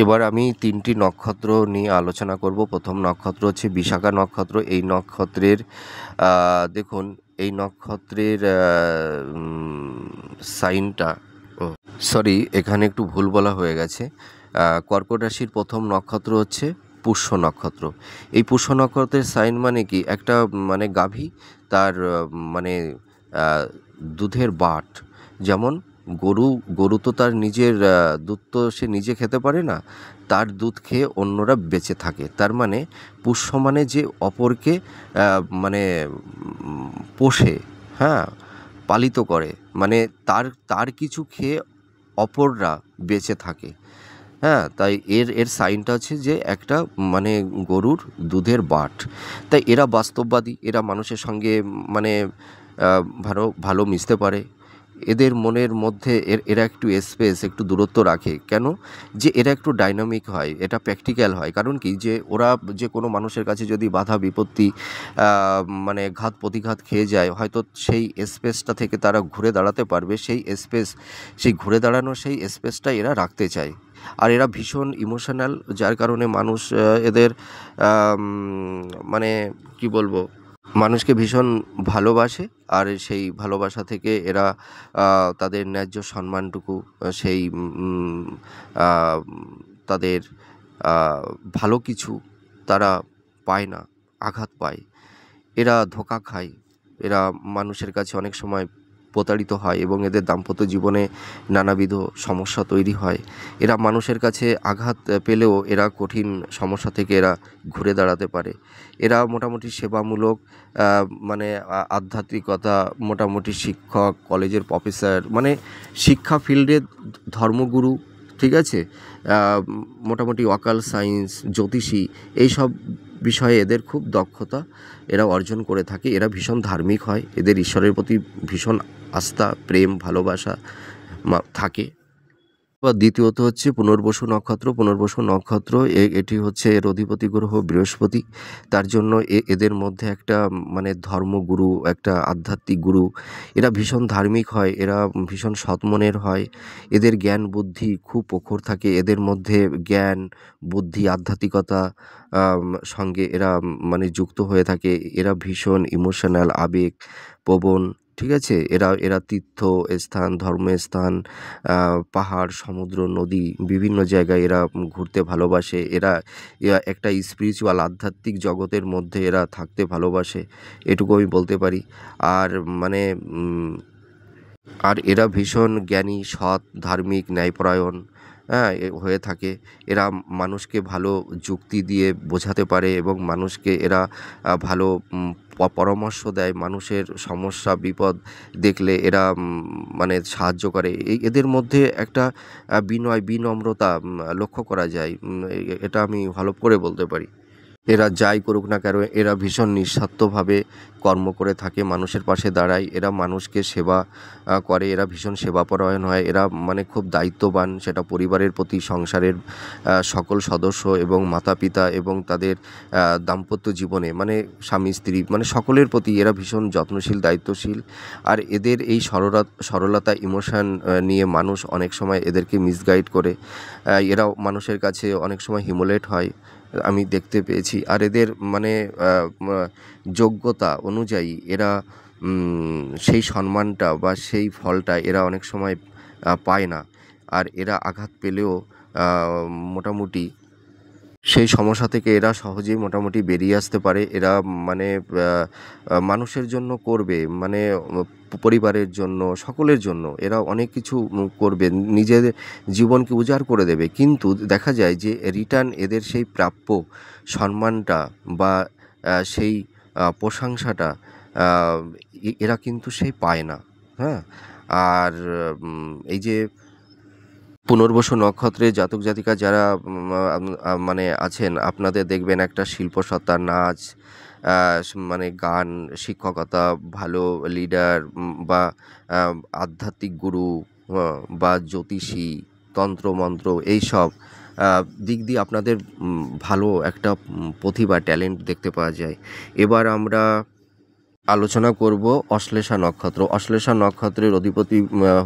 এবার আমি 3টি নক্ষত্র নিয়ে আলোচনা করব। প্রথম নক্ষত্র হচ্ছে বিশাখা নক্ষত্র। এই নক্ষত্রের দেখুন, এই নক্ষত্রের সাইনটা, সরি, এখানে একটু ভুল বলা হয়ে গেছে। কর্কট রাশির প্রথম নক্ষত্র হচ্ছে পুষ্য নক্ষত্র। এই পুষ্য নক্ষত্রের সাইন মানে কি, একটা মানে গাভী তার মানে দুধের বাট, যেমন গরু তো তার নিজের দুধ তো সে নিজে খেতে পারে না, তার দুধ খেয়ে অন্যরা বেঁচে থাকে। তার মানে পুষ্য মানে যে অপরকে মানে পোষে, হ্যাঁ, পালিত করে, মানে তার তার কিছু খেয়ে অপররা বেঁচে থাকে। হ্যাঁ, তাই এর এর সাইনটা হচ্ছে যে একটা মানে গরুর দুধের বাট। তাই এরা বাস্তববাদী, এরা মানুষের সঙ্গে মানে ভালো ভালো মিশতে পারে। এদের মনের মধ্যে এরা একটু স্পেস, একটু দূরত্ব রাখে। কেন? যে এরা একটু ডাইনামিক হয়, এটা প্র্যাকটিক্যাল হয়। কারণ কি, যে ওরা যে কোনো মানুষের কাছে যদি বাধা বিপত্তি মানে ঘাত প্রতিঘাত খেয়ে যায়, হয়তো সেই স্পেসটা থেকে তারা ঘুরে দাঁড়াতে পারবে। সেই ঘুরে দাঁড়ানোর সেই স্পেসটা এরা রাখতে চায়। আর এরা ভীষণ ইমোশনাল, যার কারণে মানুষ এদের মানে কি বলবো, মানুষকে ভীষণ ভালোবাসে। আর সেই ভালোবাসা থেকে এরা তাদের ন্যায্য সম্মানটুকু সেই আহ, তাদের ভালো কিছু তারা পায় না, আঘাত পায়। এরা ধোঁকা খায়, এরা মানুষের কাছে অনেক সময় প্রতারিত হয় এবং এদের দাম্পত্য জীবনে নানাবিধ সমস্যা তৈরি হয়। এরা মানুষের কাছে আঘাত পেলেও এরা কঠিন সমস্যা থেকে এরা ঘুরে দাঁড়াতে পারে। এরা মোটামুটি সেবামূলক, মানে আধ্যাত্মিকতা, মোটামুটি শিক্ষক, কলেজের প্রফেসর, মানে শিক্ষা ফিল্ডে ধর্মগুরু, ঠিক আছে, মোটামুটি অকাল সায়েন্স, জ্যোতিষী, এইসব বিষয়ে এদের খুব দক্ষতা এরা অর্জন করে থাকে। এরা ভীষণ ধার্মিক হয়, এদের ঈশ্বরের প্রতি ভীষণ আস্থা, প্রেম, ভালোবাসা থাকে। বা দ্বিতীয়ত হচ্ছে পুনর্বসু নক্ষত্র। পুনর্বসু নক্ষত্র এটি হচ্ছে এর অধিপতি গ্রহ বৃহস্পতি। তার জন্য এদের মধ্যে একটা মানে ধর্মগুরু, একটা আধ্যাত্মিক গুরু। এরা ভীষণ ধার্মিক হয়, এরা ভীষণ সৎমনের হয়। এদের জ্ঞান বুদ্ধি খুব প্রখর থাকে। এদের মধ্যে জ্ঞান বুদ্ধি আধ্যাত্মিকতা সঙ্গে এরা মানে যুক্ত হয়ে থাকে। এরা ভীষণ ইমোশনাল, আবেগ প্রবণ, ঠিক আছে। এরা এরা তীর্থস্থান, ধর্মস্থান, পাহাড়, সমুদ্র, নদী, বিভিন্ন জায়গায় এরা ঘুরতে ভালোবাসে। এরা একটা স্পিরিচুয়াল আধ্যাত্মিক জগতের মধ্যে এরা থাকতে ভালোবাসে, এটুকু আমি বলতে পারি। আর মানে আর এরা ভীষণ জ্ঞানী, সৎ, ধার্মিক, ন্যায়পরায়ণ, হ্যাঁ, হয়ে থাকে। এরা মানুষকে ভালো যুক্তি দিয়ে বোঝাতে পারে এবং মানুষকে এরা ভালো পরামর্শ দেয়। মানুষের সমস্যা বিপদ দেখলে এরা মানে সাহায্য করে। এদের মধ্যে একটা বিনয়, বিনম্রতা লক্ষ্য করা যায়। এটা আমি ভালো করে বলতে পারি। এরা যাই করুক না কেন, এরা ভীষণ নিঃস্বার্থভাবে কর্ম করে থাকে, মানুষের পাশে দাঁড়ায়। এরা মানুষকে সেবা করে, এরা ভীষণ সেবাপরায়ণ হয়। এরা মানে খুব দায়িত্ববান, সেটা পরিবারের প্রতি, সংসারের সকল সদস্য এবং মাতা পিতা এবং তাদের দাম্পত্য জীবনে, মানে স্বামী স্ত্রী, মানে সকলের প্রতি এরা ভীষণ যত্নশীল, দায়িত্বশীল। আর এদের এই সরলতা, ইমোশন নিয়ে মানুষ অনেক সময় এদেরকে মিসগাইড করে। এরাও মানুষের কাছে অনেক সময় হিমোলেট হয়, আমি দেখতে পেয়েছি। আর এদের মানে যোগ্যতা অনুযায়ী এরা সেই সম্মানটা বা সেই ফলটা এরা অনেক সময় পায় না। আর এরা আঘাত পেলেও মোটামুটি সেই সমস্যা থেকে এরা সহজেই মোটামুটি বেরিয়ে আসতে পারে। এরা মানে মানুষের জন্য করবে, মানে পরিবারের জন্য, সকলের জন্য এরা অনেক কিছু করবে, নিজের জীবনকে উজাড় করে দেবে। কিন্তু দেখা যায় যে রিটার্ন এদের সেই প্রাপ্য সম্মানটা বা সেই প্রশংসাটা এরা কিন্তু সেই পায় না। হ্যাঁ, আর এই যে পুনর্বসু নক্ষত্রে জাতক জাতিকা যারা মানে আছেন, আপনাদের দেখবেন একটা শিল্পসত্তা, নাচ, মানে গান, শিক্ষকতা, ভালো লিডার, বা আধ্যাত্মিক গুরু, বা জ্যোতিষী, তন্ত্রমন্ত্র, এইসব দিক দিয়ে আপনাদের ভালো একটা প্রতিভা, ট্যালেন্ট দেখতে পাওয়া যায়। এবার আমরা আলোচনা করব অশ্লেষা নক্ষত্র। অশ্লেষা নক্ষত্রের অধিপতি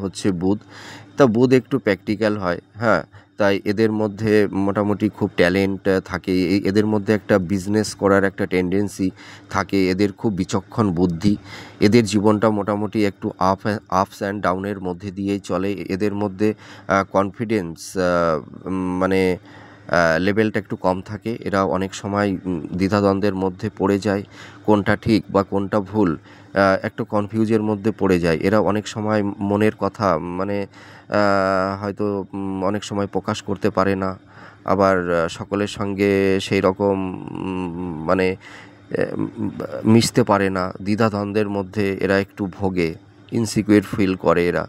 হচ্ছে বুধ। তা বুধ একটু প্র্যাকটিক্যাল হয়, হ্যাঁ, তাই এদের মধ্যে মোটামুটি খুব ট্যালেন্ট থাকে। এদের মধ্যে একটা বিজনেস করার একটা টেন্ডেন্সি থাকে। এদের খুব বিচক্ষণ বুদ্ধি। এদের জীবনটা মোটামুটি একটু আপস অ্যান্ড ডাউনের মধ্যে দিয়েই চলে। এদের মধ্যে কনফিডেন্স, মানে লেভেলটা একটু কম থাকে। এরা অনেক সময় দ্বিধাদ্বন্দ্বের মধ্যে পড়ে যায়, কোনটা ঠিক বা কোনটা ভুল, একটু কনফিউজের মধ্যে পড়ে যায়। এরা অনেক সময় মনের কথা মানে হয়তো অনেক সময় প্রকাশ করতে পারে না। আবার সকলের সঙ্গে সেই রকম মানে মিশতে পারে না। দ্বিধাদ্বন্দ্বের মধ্যে এরা একটু ভোগে, ইনসিকিউর ফিল করে এরা।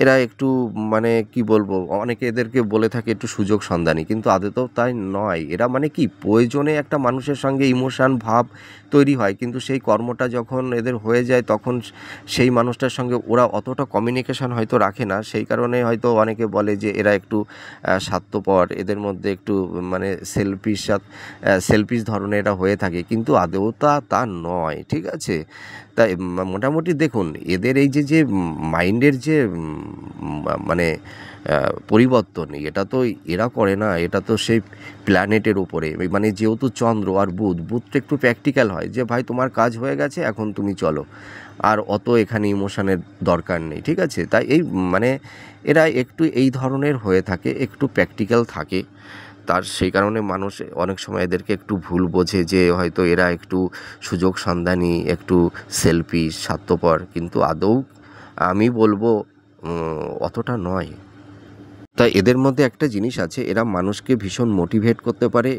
এরা একটু মানে কি বলবো, অনেকে এদেরকে বলে থাকে একটু সুযোগ সন্ধানী, কিন্তু আদতেও তাই নয়। এরা মানে কি প্রয়োজনে একটা মানুষের সঙ্গে ইমোশান ভাব তৈরি হয়, কিন্তু সেই কর্মটা যখন এদের হয়ে যায় তখন সেই মানুষটার সঙ্গে ওরা অতটা কমিউনিকেশন হয়তো রাখে না। সেই কারণে হয়তো অনেকে বলে যে এরা একটু স্বার্থপর, এদের মধ্যে একটু মানে সেলফিশ ধরনের এরা হয়ে থাকে, কিন্তু আদৌ তা নয়, ঠিক আছে? তাই মোটামুটি দেখুন এদের এই যে মাইন্ডের যে মানে পরিবর্তন, এটা তো এরা করে না, এটা তো সেই প্ল্যানেটের উপরে। মানে যেহেতু চন্দ্র আর বুধটা একটু প্র্যাকটিক্যাল হয়, যে ভাই তোমার কাজ হয়ে গেছে, এখন তুমি চলো, আর অত এখানে ইমোশনের দরকার নেই, ঠিক আছে? তাই এই মানে এরা একটু এই ধরনের হয়ে থাকে, একটু প্র্যাকটিক্যাল থাকে। সেই কারণে মানুষ অনেক সময় এদেরকে একটু ভুল বোঝে যে হয়তো এরা একটু সুযোগ সন্ধানী, একটু সেলফিশ, স্বার্থপর, কিন্তু আদৌ আমি বলবো অতটা নয়। তাই এদের মধ্যে একটা জিনিস আছে, এরা মানুষকে ভীষণ মোটিভেট করতে পারে।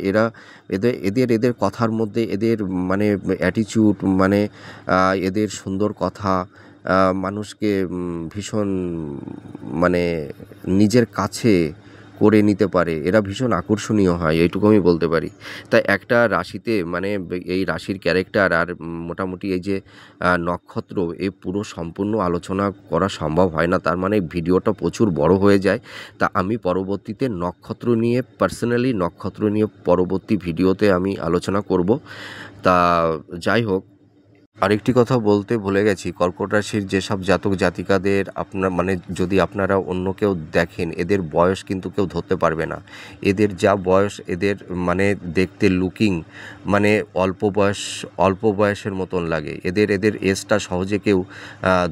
এদের কথার মধ্যে এদের মানে অ্যাটিচিউড, মানে এদের সুন্দর কথা মানুষকে ভীষণ মানে নিজের কাছে করে নিতে পারে। এরা ভীষণ আকর্ষণীয় হয়, এইটুকু আমি বলতে পারি। তাই একটা রাশিতে মানে এই রাশির ক্যারেক্টার আর মোটামুটি এই যে নক্ষত্র, এ পুরো সম্পূর্ণ আলোচনা করা সম্ভব হয় না। তার মানে ভিডিওটা প্রচুর বড় হয়ে যায়। তা আমি পরবর্তীতে নক্ষত্র নিয়ে পরবর্তী ভিডিওতে আমি আলোচনা করব। তা যাই হোক, আরেকটি কথা বলতে ভুলে গেছি, কর্কট রাশির যেসব জাতক জাতিকাদের মানে যদি আপনারা অন্য কেউ দেখেন, এদের বয়স কিন্তু কেউ ধরতে পারবে না। এদের যা বয়স, এদের মানে দেখতে লুকিং মানে অল্প বয়সের মতন লাগে। এদের এজটা সহজে কেউ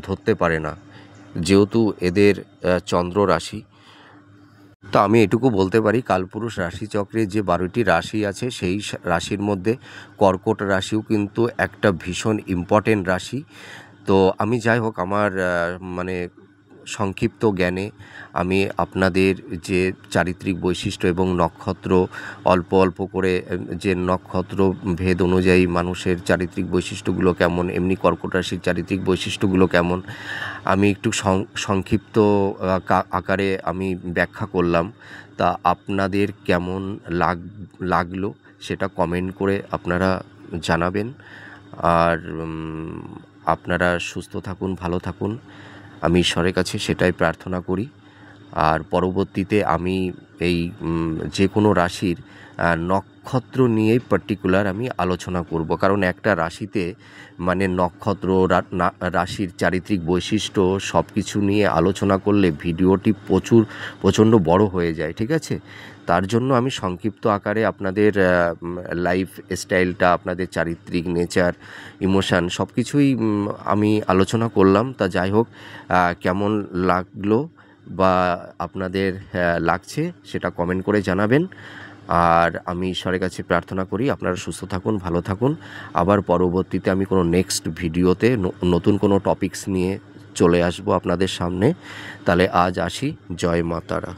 ধরতে পারে না, যেহেতু এদের চন্দ্র রাশি। তো আমি এটুকু বলতে পারি, কালপুরুষ রাশিচক্রে যে 12টি রাশি আছে, সেই রাশির মধ্যে কর্কট রাশিও কিন্তু একটা ভীষণ ইম্পর্টেন্ট রাশি। তো আমি যাই হোক, আমার মানে সংক্ষিপ্ত জ্ঞানে আমি আপনাদের যে চারিত্রিক বৈশিষ্ট্য এবং নক্ষত্র অল্প করে যে নক্ষত্র ভেদ অনুযায়ী মানুষের চারিত্রিক বৈশিষ্ট্যগুলো কেমন, এমনি কর্কট রাশির চারিত্রিক বৈশিষ্ট্যগুলো কেমন, আমি একটু সংক্ষিপ্ত আকারে আমি ব্যাখ্যা করলাম। তা আপনাদের কেমন লাগলো সেটা কমেন্ট করে আপনারা জানাবেন। আর আপনারা সুস্থ থাকুন, ভালো থাকুন, আমি ঈশ্বরের কাছে সেটাই প্রার্থনা করি। আর পরবর্তীতে আমি এই যে কোনো রাশির নক্ষত্র নিয়েই পার্টিকুলার আমি আলোচনা করব, কারণ একটা রাশিতে মানে নক্ষত্র রাশির চারিত্রিক বৈশিষ্ট্য সব কিছু নিয়ে আলোচনা করলে ভিডিওটি প্রচণ্ড বড় হয়ে যায়, ঠিক আছে? তার জন্য আমি সংক্ষিপ্ত আকারে আপনাদের লাইফ স্টাইলটা, আপনাদের চারিত্রিক নেচার, ইমোশান সব কিছুই আমি আলোচনা করলাম। তা যাই হোক, কেমন লাগলো বা আপনাদের লাগছে সেটা কমেন্ট করে জানাবেন। আর আমি ঈশ্বরের কাছে প্রার্থনা করি আপনারা সুস্থ থাকুন, ভালো থাকুন। আবার পরবর্তীতে আমি কোনো নেক্সট ভিডিওতে নতুন কোনো টপিকস নিয়ে চলে আসবো আপনাদের সামনে। তাহলে আজ আসি। জয় মা তারা।